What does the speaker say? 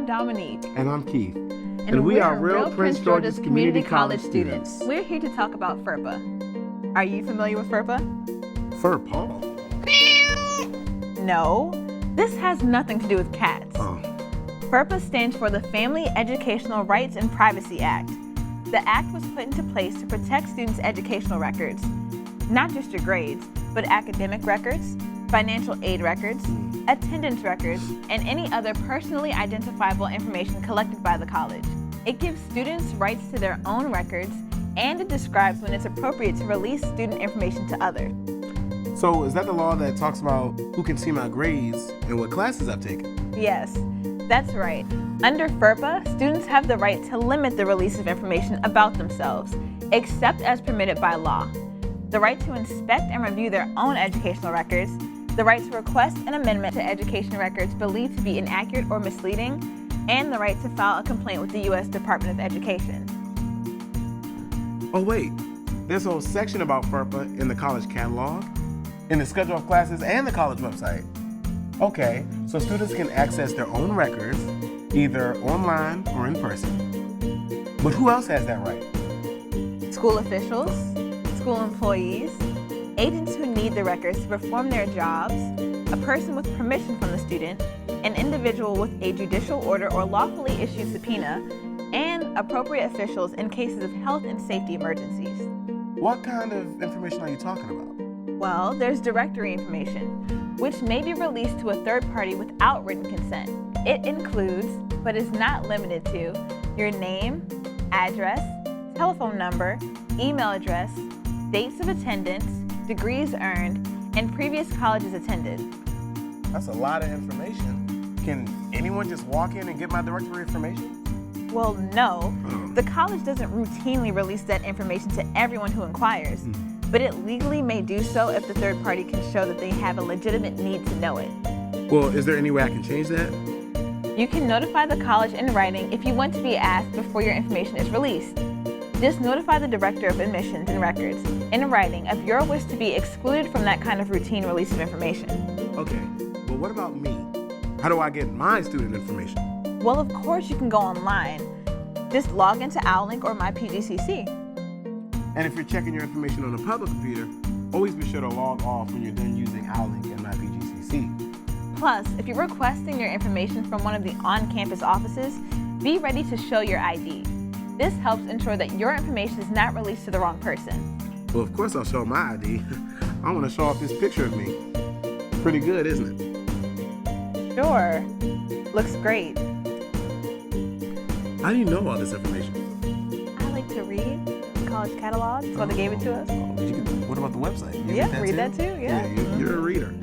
I'm Dominique. And I'm Keith. And we are real Prince George's Community College students. We're here to talk about FERPA. Are you familiar with FERPA? FERPA? No, this has nothing to do with cats. Oh. FERPA stands for the Family Educational Rights and Privacy Act. The act was put into place to protect students' educational records, not just your grades, but academic records, financial aid records, attendance records, and any other personally identifiable information collected by the college. It gives students rights to their own records, and it describes when it's appropriate to release student information to others. So is that the law that talks about who can see my grades and what classes I've taken? Yes, that's right. Under FERPA, students have the right to limit the release of information about themselves, except as permitted by law. The right to inspect and review their own educational records, the right to request an amendment to education records believed to be inaccurate or misleading, and the right to file a complaint with the U.S. Department of Education. Oh wait, there's a whole section about FERPA in the college catalog, in the schedule of classes, and the college website. Okay, so students can access their own records, either online or in person. But who else has that right? School officials, school employees, agents who need the records to perform their jobs, a person with permission from the student, an individual with a judicial order or lawfully issued subpoena, and appropriate officials in cases of health and safety emergencies. What kind of information are you talking about? Well, there's directory information, which may be released to a third party without written consent. It includes, but is not limited to, your name, address, telephone number, email address, dates of attendance, degrees earned, and previous colleges attended. That's a lot of information. Can anyone just walk in and get my directory information? Well, no. The college doesn't routinely release that information to everyone who inquires, but it legally may do so if the third party can show that they have a legitimate need to know it. Well, is there any way I can change that? You can notify the college in writing if you want to be asked before your information is released. Just notify the Director of Admissions and Records in writing of your wish to be excluded from that kind of routine release of information. Okay, but what about me? How do I get my student information? Well, of course you can go online. Just log into OwlLink or MyPGCC. And if you're checking your information on a public computer, always be sure to log off when you're done using OwlLink and MyPGCC. Plus, if you're requesting your information from one of the on-campus offices, be ready to show your ID. This helps ensure that your information is not released to the wrong person. Well, of course I'll show my ID. I want to show off this picture of me. Pretty good, isn't it? Sure. Looks great. How do you know all this information? I like to read the college catalog. That's why they gave it to us. What about the website? You read that too. Yeah. You're a reader.